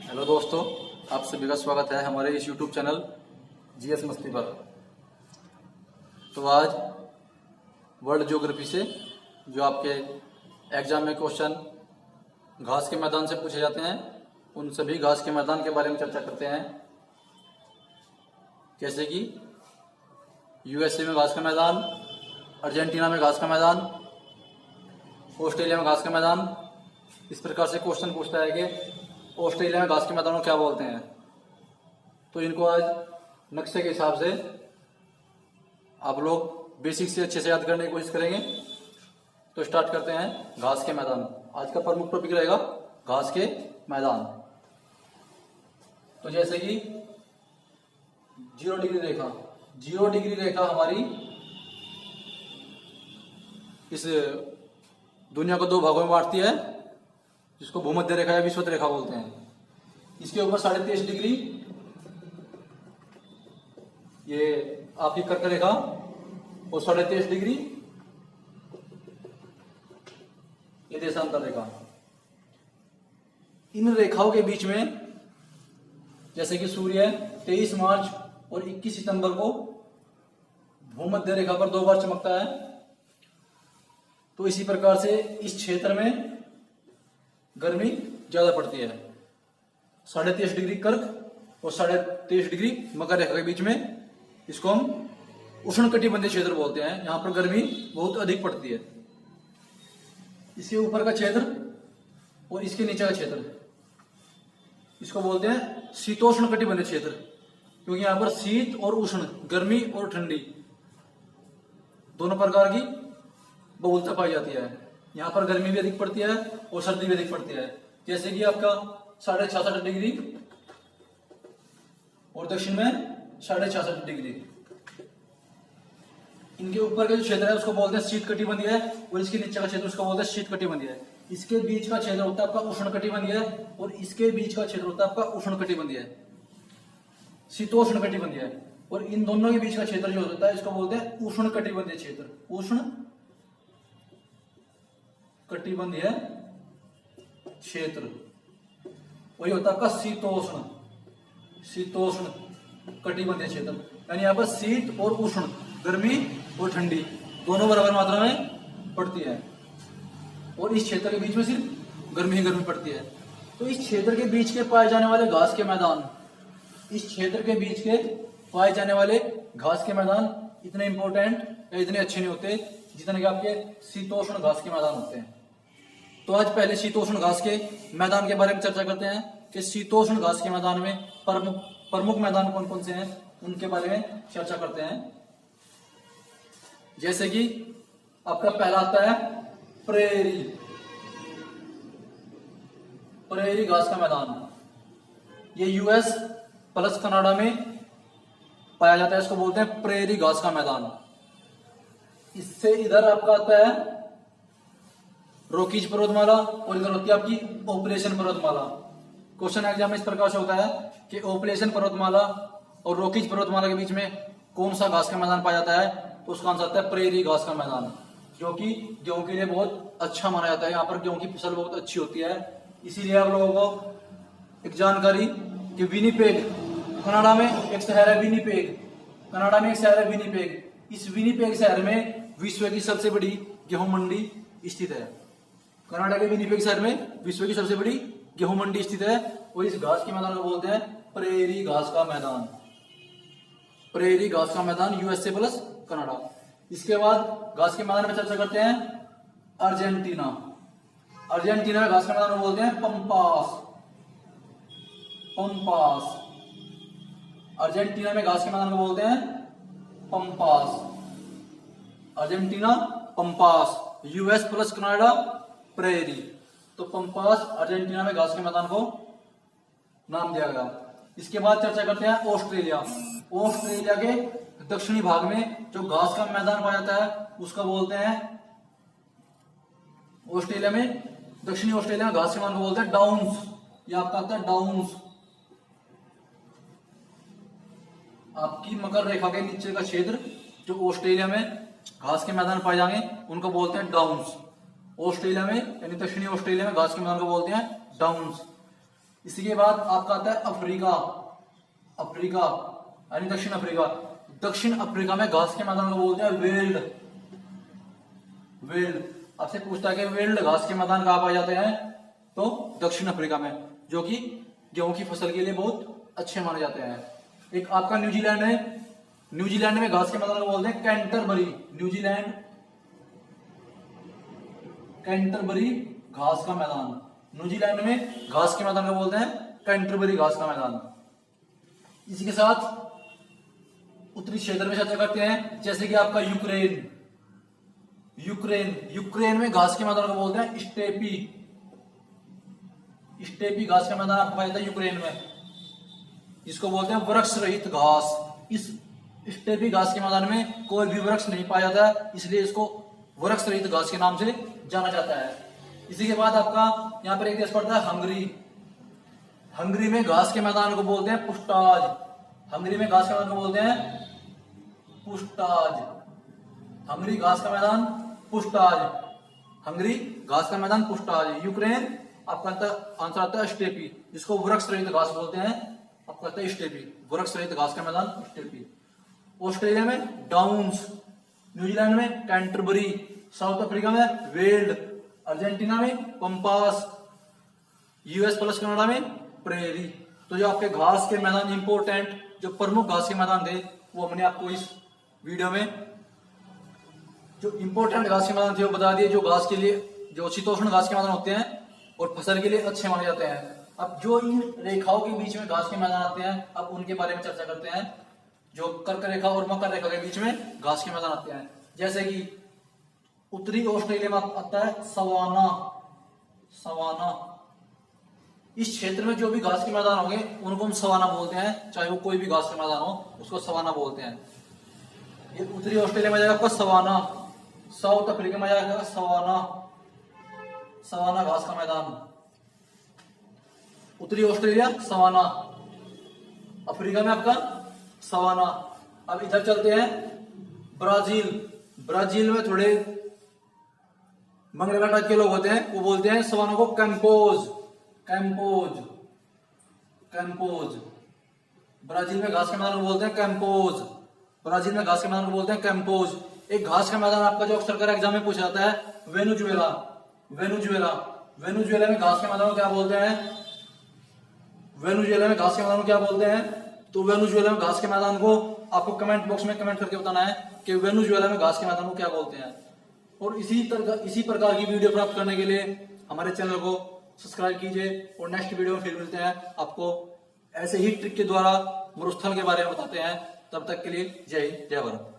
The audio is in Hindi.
हेलो दोस्तों, आप सभी का स्वागत है हमारे इस यूट्यूब चैनल जीएस मस्ती पर। तो आज वर्ल्ड ज्योग्राफी से जो आपके एग्जाम में क्वेश्चन घास के मैदान से पूछे जाते हैं, उन सभी घास के मैदान के बारे में चर्चा करते हैं। जैसे कि यूएसए में घास का मैदान, अर्जेंटीना में घास का मैदान, ऑस्ट्रेलिया में घास का मैदान। इस प्रकार से क्वेश्चन पूछता है कि ऑस्ट्रेलिया में घास के मैदानों को क्या बोलते हैं। तो इनको आज नक्शे के हिसाब से आप लोग बेसिक से अच्छे से याद करने की कोशिश करेंगे। तो स्टार्ट करते हैं। घास के मैदान आज का प्रमुख टॉपिक रहेगा, घास के मैदान। तो जैसे कि 0 डिग्री रेखा, 0 डिग्री रेखा हमारी इस दुनिया को 2 भागों में बांटती है, जिसको भूमध्य रेखा या विषुवत रेखा बोलते हैं। इसके ऊपर 23.5 डिग्री ये आपकी कर्क रेखा और 23.5 डिग्री ये देशांतर रेखा। इन रेखाओं के बीच में जैसे कि सूर्य 23 मार्च और 21 सितंबर को भूमध्य रेखा पर 2 बार चमकता है। तो इसी प्रकार से इस क्षेत्र में गर्मी ज्यादा पड़ती है। 23.5 डिग्री कर्क और 23.5 डिग्री मकर रेखा के बीच में इसको हम उष्णकटिबंधीय क्षेत्र बोलते हैं। यहाँ पर गर्मी बहुत अधिक पड़ती है। इसके ऊपर का क्षेत्र और इसके नीचे का क्षेत्र, इसको बोलते हैं शीतोष्ण कटिबंधीय क्षेत्र, क्योंकि यहाँ पर शीत और उष्ण, गर्मी और ठंडी दोनों प्रकार की बहुलता पाई जाती है। यहाँ पर गर्मी भी अधिक पड़ती है और सर्दी भी अधिक पड़ती है। जैसे कि आपका 66.5 डिग्री और दक्षिण में 66.5 डिग्री। इनके ऊपर का जो क्षेत्र है उसको बोलते हैं शीत कटिबंधीय है, और इसके नीचे का क्षेत्र उसको बोलते हैं शीत कटिबंधीय है। इसके बीच का क्षेत्र होता है आपका उष्ण कटिबंधीय है, और इसके बीच का क्षेत्र होता है आपका उष्ण कटिबंधीय है, शीतोष्ण कटिबंधीय है। और इन दोनों के बीच का क्षेत्र जो होता है इसको बोलते हैं उष्ण कटिबंधीय क्षेत्र। उष्ण कटिबंधीय क्षेत्र वही होता है आपका शीतोष्ण, शीतोष्ण कटिबंधीय क्षेत्र। यानी यहाँ पर शीत और उष्ण, गर्मी और ठंडी दोनों बराबर मात्रा में पड़ती है, और इस क्षेत्र के बीच में सिर्फ गर्मी ही गर्मी पड़ती है। तो इस क्षेत्र के बीच के पाए जाने वाले घास के मैदान, इस क्षेत्र के बीच के पाए जाने वाले घास के मैदान इतने इंपॉर्टेंट या इतने अच्छे नहीं होते जितने कि आपके शीतोष्ण घास के मैदान होते हैं। तो आज पहले शीतोष्ण घास के मैदान के बारे में चर्चा करते हैं कि शीतोष्ण घास के मैदान में प्रमुख मैदान कौन कौन से हैं, उनके बारे में चर्चा करते हैं। जैसे कि आपका पहला आता है प्रेरी, प्रेरी घास का मैदान। ये यूएस प्लस कनाडा में पाया जाता है, इसको बोलते हैं प्रेरी घास का मैदान। इससे इधर आपका आता है रॉकीज पर्वतमाला, और इधर होती है आपकी ऑपरेशन पर्वतमाला। क्वेश्चन एग्जाम में इस प्रकार से होता है कि ऑपरेशन पर्वतमाला और रॉकीज पर्वतमाला के बीच में कौन सा घास का मैदान पाया जाता है, तो उसका आंसर आता है प्रेरी घास का मैदान, जो कि गेहूं के लिए बहुत अच्छा माना जाता है। यहाँ पर गेहूं की फसल बहुत अच्छी होती है। इसीलिए आप लोगों को एक जानकारी कि विनीपेग, कनाडा में एक शहर है विनीपेग, कनाडा में एक शहर है विनीपेग। इस विनीपेग शहर में विश्व की सबसे बड़ी गेहूं मंडी स्थित है। कनाडा के विनीपेग शहर में विश्व की सबसे बड़ी गेहूं मंडी स्थित है, और इस घास के मैदान को बोलते हैं प्रेरी घास का मैदान। प्रेरी घास का मैदान यूएसए प्लस कनाडा। इसके बाद घास के मैदान में चर्चा करते हैं अर्जेंटीना। अर्जेंटीना में घास के मैदान को बोलते हैं पंपास, पंपास। अर्जेंटीना में घास के मैदान को बोलते हैं pampas, Argentina pampas. US plus Canada prairie. तो पंपास अर्जेंटीना में घास के मैदान को नाम दिया गया। इसके बाद चर्चा करते हैं ऑस्ट्रेलिया। ऑस्ट्रेलिया के दक्षिणी भाग में जो घास का मैदान पाया जाता है उसका बोलते हैं, ऑस्ट्रेलिया में, दक्षिणी ऑस्ट्रेलिया में घास के मैदान को बोलते हैं डाउन्स। ये आपका आता है डाउन्स। आपकी मकर रेखा के नीचे का क्षेत्र जो ऑस्ट्रेलिया में घास के मैदान पाए जाएंगे उनको बोलते हैं डाउन्स। ऑस्ट्रेलिया में यानी दक्षिणी ऑस्ट्रेलिया में घास के मैदान को बोलते हैं डाउन्स। इसी के बाद आपका आता है अफ्रीका। अफ्रीका यानी दक्षिण अफ्रीका। दक्षिण अफ्रीका में घास के मैदान को बोलते हैं वेल्ड। वेल्ड आपसे पूछता है कि वेल्ड घास के मैदान कहाँ पाए जाते हैं, तो दक्षिण अफ्रीका में, जो कि गेहूं की फसल के लिए बहुत अच्छे माने जाते हैं। एक आपका न्यूजीलैंड है। न्यूजीलैंड में घास के मैदान को बोलते हैं कैंटरबरी। न्यूजीलैंड कैंटरबरी घास का मैदान। न्यूजीलैंड में घास के मैदान को बोलते हैं कैंटरबरी घास का मैदान। इसी के साथ उत्तरी क्षेत्र में चर्चा करते हैं, जैसे कि आपका यूक्रेन। यूक्रेन में घास के मैदान को बोलते हैं स्टेपी। स्टेपी घास का मैदान आपको पाया जाता है यूक्रेन में, जिसको बोलते हैं वृक्ष रहित घास। इस स्टेपी घास के मैदान में कोई भी वृक्ष नहीं पाया जाता, इसलिए इसको वृक्ष रहित घास के नाम से जाना जाता है। इसी के बाद आपका यहाँ पर एक देश पड़ता है हंगरी। हंगरी में घास के मैदान को बोलते हैं पुस्टाज। हंगरी में घास के मैदान को बोलते हैं पुस्टाज। हंगरी घास का मैदान पुस्टाज। हंगरी घास का मैदान पुस्टाज। यूक्रेन आपका आंसर आता है स्टेपी, जिसको वृक्ष रहित घास बोलते हैं। आपका आता है स्टेपी, वृक्ष रहित घास का मैदान स्टेपी। ऑस्ट्रेलिया में डाउन्स। न्यूजीलैंड में कैंटरबरी। साउथ अफ्रीका में वेल्ड। अर्जेंटीना में पंपास। यूएस प्लस कनाडा में प्रेरी। तो जो आपके घास के मैदान इंपोर्टेंट, जो प्रमुख घास के मैदान थे, वो हमने आपको इस वीडियो में जो इंपोर्टेंट घास के मैदान थे वो बता दिए, जो घास के लिए, जो शीतोष्ण घास के मैदान होते हैं और फसल के लिए अच्छे माने जाते हैं। अब जो इन रेखाओं के बीच में घास के मैदान आते हैं, अब उनके बारे में चर्चा करते हैं। जो कर्क रेखा और मकर रेखा के बीच में घास के मैदान आते हैं, जैसे कि उत्तरी ऑस्ट्रेलिया में आता है सवाना। सवाना इस क्षेत्र में जो भी घास के मैदान होंगे उनको हम सवाना बोलते हैं, चाहे वो कोई भी घास के मैदान हो उसको सवाना बोलते हैं। ये उत्तरी ऑस्ट्रेलिया में जाएगा आपका सवाना। साउथ अफ्रीका में जाएगा सवाना। सवाना घास का मैदान। उत्तरी ऑस्ट्रेलिया सवाना, अफ्रीका में आपका सवाना। अब इधर चलते हैं ब्राजील। ब्राजील में थोड़े मंगरेगा टाइप के लोग होते हैं, वो बोलते हैं सवाना को कैंपोज। कैंपोज कैंपोज ब्राजील में घास के मैदान को बोलते हैं कैंपोज। ब्राजील में घास के मैदान को बोलते हैं कैंपोज। एक घास का मैदान आपका जो अक्सर कर एग्जाम में पूछा जाता है, वेनुजुएला। वेनुजुएला वेनुजुएला में घास के मैदान को क्या बोलते हैं? वेनुजुएला में घास के मैदान को क्या बोलते हैं? तो वेनुजुएला में घास के मैदान को आपको कमेंट बॉक्स में कमेंट करके बताना है कि वेनुजुएला में घास के मैदान को क्या बोलते हैं। और इसी प्रकार की वीडियो प्राप्त करने के लिए हमारे चैनल को सब्सक्राइब कीजिए और नेक्स्ट वीडियो में फिर मिलते हैं। आपको ऐसे ही ट्रिक के द्वारा मरुस्थल के बारे में बताते हैं। तब तक के लिए जय हिंद, जय भारत।